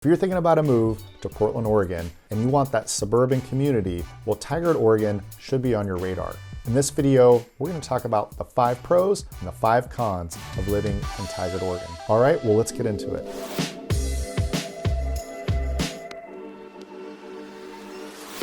If you're thinking about a move to Portland, Oregon, and you want that suburban community, well, Tigard, Oregon should be on your radar. In this video, we're going to talk about the 5 pros and the 5 cons of living in Tigard, Oregon. All right, well, let's get into it.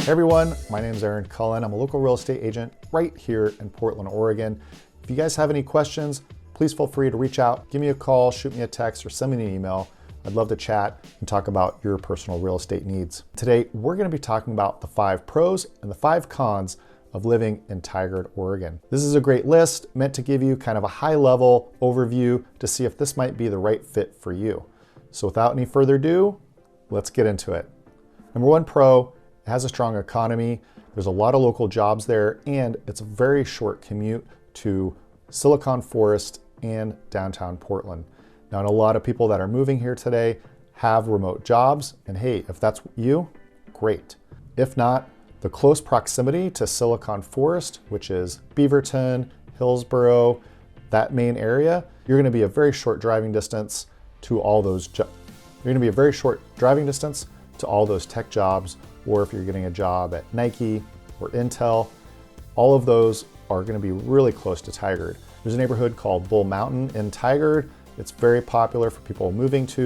Hey everyone, my name is Cullen. I'm a local real estate agent right here in Portland, Oregon. If you guys have any questions, please feel free to reach out, give me a call, shoot me a text, or send me an email. I'd love to chat and talk about your personal real estate needs. Today, we're going to be talking about the 5 pros and the 5 cons of living in Tigard, Oregon. This is a great list meant to give you kind of a high-level overview to see if this might be the right fit for you. So without any further ado, let's get into it. Number 1 pro, it has a strong economy. There's a lot of local jobs there, and it's a very short commute to Silicon Forest and downtown Portland. Now, a lot of people that are moving here today have remote jobs, and hey, if that's you, great. If not, the close proximity to Silicon Forest, which is Beaverton, Hillsborough, that main area, you're gonna be a very short driving distance to all those tech jobs, or if you're getting a job at Nike or Intel, all of those are gonna be really close to Tigard. There's a neighborhood called Bull Mountain in Tigard. It's very popular for people moving to.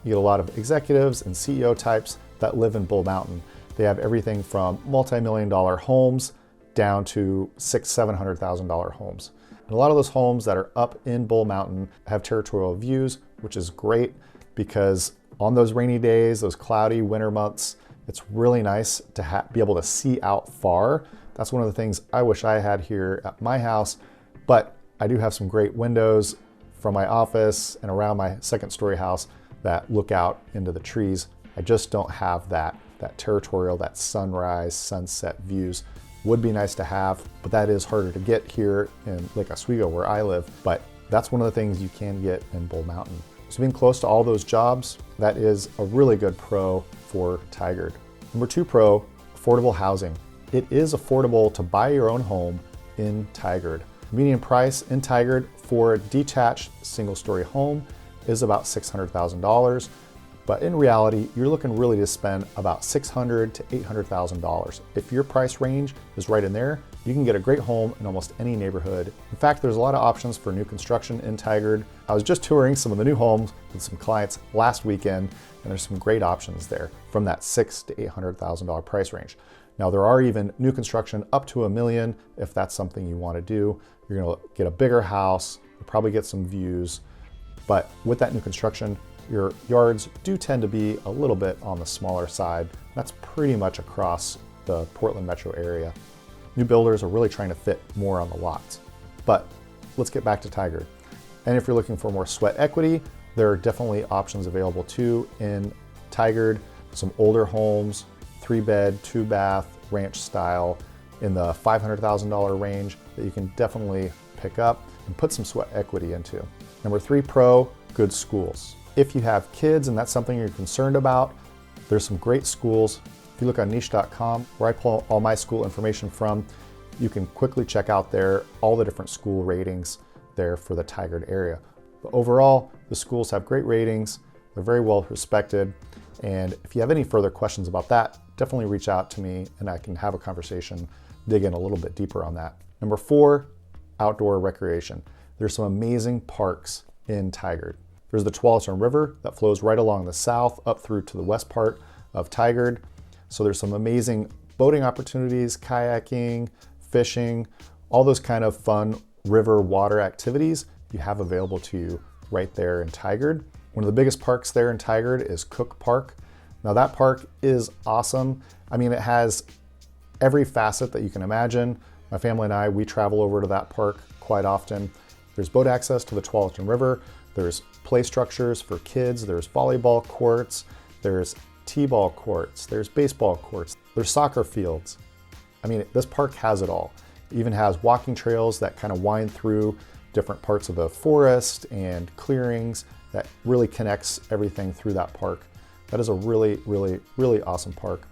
You get a lot of executives and CEO types that live in Bull Mountain. They have everything from multi-million-dollar homes down to $600,000-$700,000 homes. And a lot of those homes that are up in Bull Mountain have territorial views, which is great because on those rainy days, those cloudy winter months, it's really nice to be able to see out far. That's one of the things I wish I had here at my house, but I do have some great windows from my office and around my second-story house that look out into the trees. I just don't have that territorial, that sunrise, sunset views. Would be nice to have, but that is harder to get here in Lake Oswego where I live, but that's one of the things you can get in Bull Mountain. So being close to all those jobs, that is a really good pro for Tigard. Number 2 pro, affordable housing. It is affordable to buy your own home in Tigard. Median price in Tigard for a detached single-story home is about $600,000, but in reality, you're looking really to spend about $600,000 to $800,000. If your price range is right in there, you can get a great home in almost any neighborhood. In fact, there's a lot of options for new construction in Tigard. I was just touring some of the new homes with some clients last weekend, and there's some great options there from that $600,000 to $800,000 price range. Now, there are even new construction up to $1 million if that's something you want to do. You're going to get a bigger house, you'll probably get some views, but with that new construction, your yards do tend to be a little bit on the smaller side. That's pretty much across the Portland metro area. New builders are really trying to fit more on the lots. But let's get back to Tigard. And if you're looking for more sweat equity, there are definitely options available too in Tigard. Some older homes, 3-bed, 2-bath, ranch style in the $500,000 range that you can definitely pick up and put some sweat equity into. Number 3 pro, good schools. If you have kids and that's something you're concerned about, there's some great schools. If you look on niche.com, where I pull all my school information from, you can quickly check out there all the different school ratings there for the Tigard area. But overall, the schools have great ratings. They're very well respected. And if you have any further questions about that, definitely reach out to me and I can have a conversation, dig in a little bit deeper on that. Number 4, outdoor recreation. There's some amazing parks in Tigard. There's the Tualatin River that flows right along the south up through to the west part of Tigard. So there's some amazing boating opportunities, kayaking, fishing, all those kind of fun river water activities you have available to you right there in Tigard. One of the biggest parks there in Tigard is Cook Park. Now that park is awesome. I mean, it has every facet that you can imagine. My family and I, we travel over to that park quite often. There's boat access to the Tualatin River. There's play structures for kids. There's volleyball courts. There's t-ball courts. There's baseball courts. There's soccer fields. I mean, this park has it all. It even has walking trails that kind of wind through different parts of the forest and clearings that really connects everything through that park. That is a really, really, really awesome park.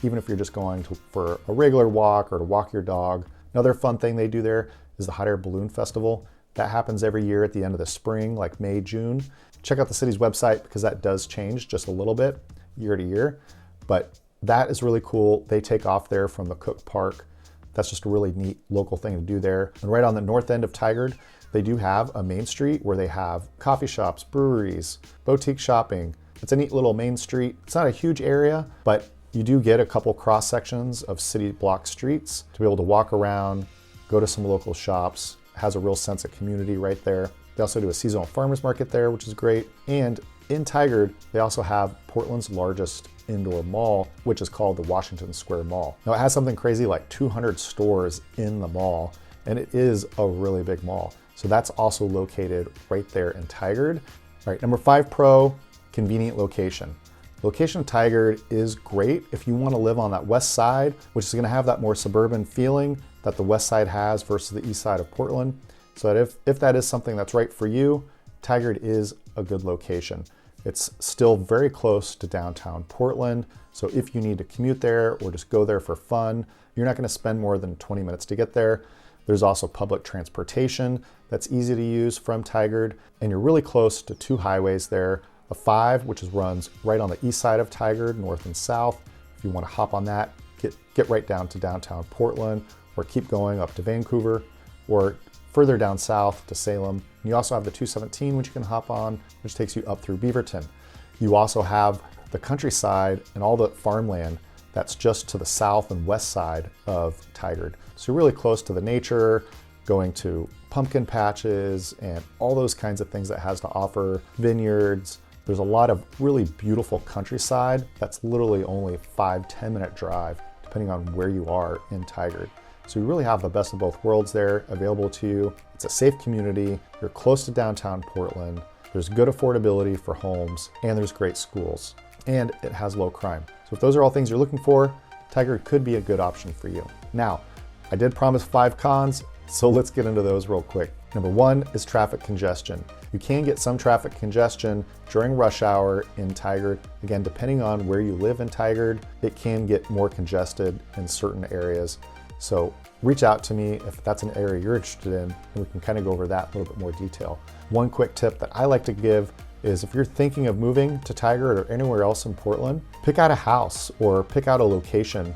Even if you're just going for a regular walk or to walk your dog. Another fun thing they do there is the Hot Air Balloon Festival. That happens every year at the end of the spring, like May, June. Check out the city's website because that does change just a little bit. year to year, but that is really cool. They take off there from the Cook Park. That's just a really neat local thing to do there. And right on the north end of Tigard, they do have a main street where they have coffee shops, breweries, boutique shopping. It's a neat little main street. It's not a huge area, but you do get a couple cross sections of city block streets to be able to walk around, go to some local shops. It has a real sense of community right there. They also do a seasonal farmers market there, which is great. And in Tigard, they also have Portland's largest indoor mall, which is called the Washington Square Mall. Now it has something crazy like 200 stores in the mall, and it is a really big mall. So that's also located right there in Tigard. All right, number 5 pro, convenient location. Location of Tigard is great if you want to live on that west side, which is going to have that more suburban feeling that the west side has versus the east side of Portland. So that if that is something that's right for you, Tigard is a good location. It's still very close to downtown Portland. So if you need to commute there or just go there for fun, you're not going to spend more than 20 minutes to get there. There's also public transportation that's easy to use from Tigard, and you're really close to 2 highways there. The 5, which runs right on the east side of Tigard, north and south. If you want to hop on that, get right down to downtown Portland, or keep going up to Vancouver, or further down south to Salem. You also have the 217, which you can hop on, which takes you up through Beaverton. You also have the countryside and all the farmland that's just to the south and west side of Tigard. So you're really close to the nature, going to pumpkin patches and all those kinds of things that it has to offer, vineyards. There's a lot of really beautiful countryside that's literally only 5-10 minute drive, depending on where you are in Tigard. So you really have the best of both worlds there available to you. It's a safe community. You're close to downtown Portland. There's good affordability for homes, and there's great schools, and it has low crime. So if those are all things you're looking for, Tigard could be a good option for you. Now, I did promise 5 cons, so let's get into those real quick. Number 1 is traffic congestion. You can get some traffic congestion during rush hour in Tigard. Again, depending on where you live in Tigard, it can get more congested in certain areas. So reach out to me if that's an area you're interested in, and we can kind of go over that in a little bit more detail. One quick tip that I like to give is if you're thinking of moving to Tigard or anywhere else in Portland, pick out a house or pick out a location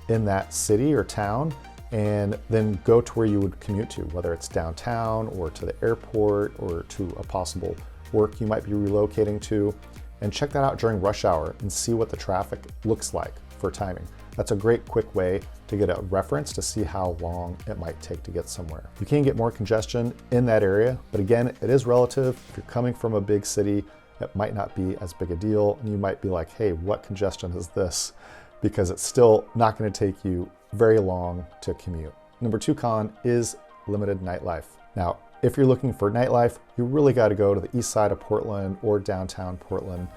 in that city or town, and then go to where you would commute to, whether it's downtown or to the airport or to a possible work you might be relocating to, and check that out during rush hour and see what the traffic looks like for timing. That's a great quick way to get a reference to see how long it might take to get somewhere. You can get more congestion in that area, but again, it is relative. If you're coming from a big city, it might not be as big a deal, and you might be like, hey, what congestion is this? Because it's still not going to take you very long to commute. Number 2 con is limited nightlife. Now, if you're looking for nightlife, you really got to go to the east side of Portland or downtown Portland.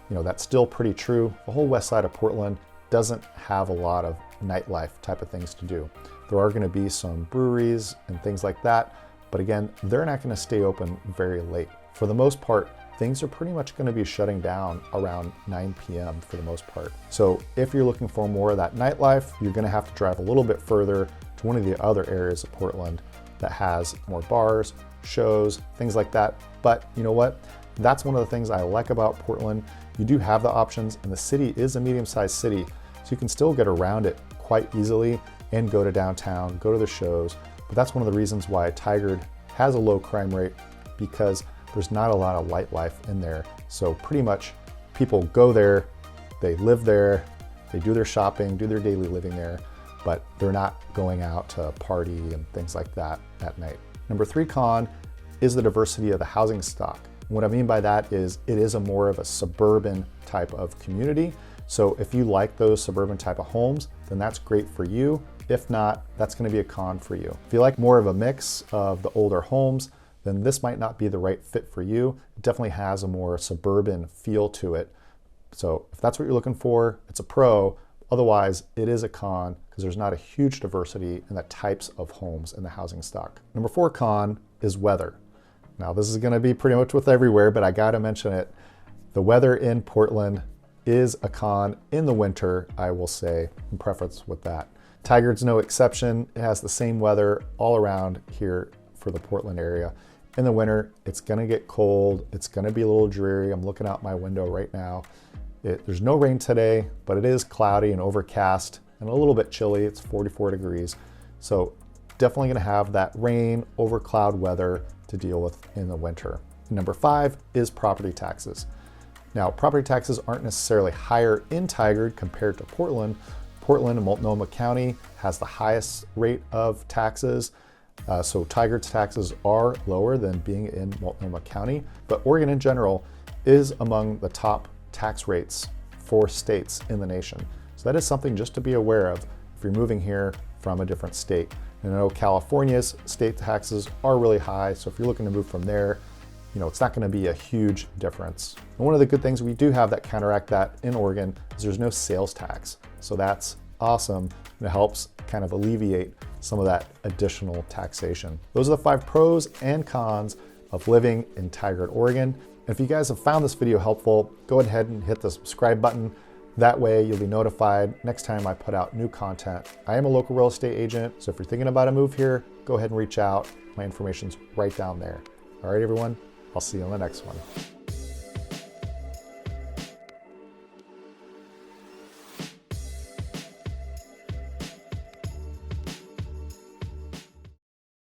You know, that's still pretty true. The whole west side of Portland doesn't have a lot of nightlife type of things to do. There are going to be some breweries and things like that, but again, they're not going to stay open very late. For the most part, things are pretty much going to be shutting down around 9 p.m. for the most part. So if you're looking for more of that nightlife, you're going to have to drive a little bit further to one of the other areas of Portland that has more bars, shows, things like that. But you know what? That's one of the things I like about Portland. You do have the options, and the city is a medium-sized city, so you can still get around it quite easily and go to downtown, go to the shows. But that's one of the reasons why Tigard has a low crime rate, because there's not a lot of nightlife in there. So pretty much people go there, they live there, they do their shopping, do their daily living there, but they're not going out to party and things like that at night. Number 3 con is the diversity of the housing stock. What I mean by that is it is more of a suburban type of community. So if you like those suburban type of homes, then that's great for you. If not, that's going to be a con for you. If you like more of a mix of the older homes, then this might not be the right fit for you. It definitely has a more suburban feel to it. So if that's what you're looking for, it's a pro. Otherwise, it is a con because there's not a huge diversity in the types of homes in the housing stock. Number 4 con is weather. Now this is going to be pretty much with everywhere, but I got to mention it. The weather in Portland is a con in the winter, I will say, in preference with that. Tigard's no exception. It has the same weather all around here for the Portland area. In the winter, it's going to get cold. It's going to be a little dreary. I'm looking out my window right now. There's no rain today, but it is cloudy and overcast and a little bit chilly. It's 44 degrees. So definitely gonna have that rain over cloud weather to deal with in the winter. Number 5 is property taxes. Now, property taxes aren't necessarily higher in Tigard compared to Portland. Portland and Multnomah County has the highest rate of taxes. So Tigard's taxes are lower than being in Multnomah County, but Oregon in general is among the top tax rates for states in the nation. So that is something just to be aware of if you're moving here from a different state. And I know California's state taxes are really high, so if you're looking to move from there, it's not gonna be a huge difference. And one of the good things we do have that counteract that in Oregon is there's no sales tax. So that's awesome, and it helps kind of alleviate some of that additional taxation. Those are the 5 pros and cons of living in Tigard, Oregon. And if you guys have found this video helpful, go ahead and hit the subscribe button. That way you'll be notified next time I put out new content. I am a local real estate agent, so if you're thinking about a move here, go ahead and reach out. My information's right down there. All right, everyone, I'll see you on the next one.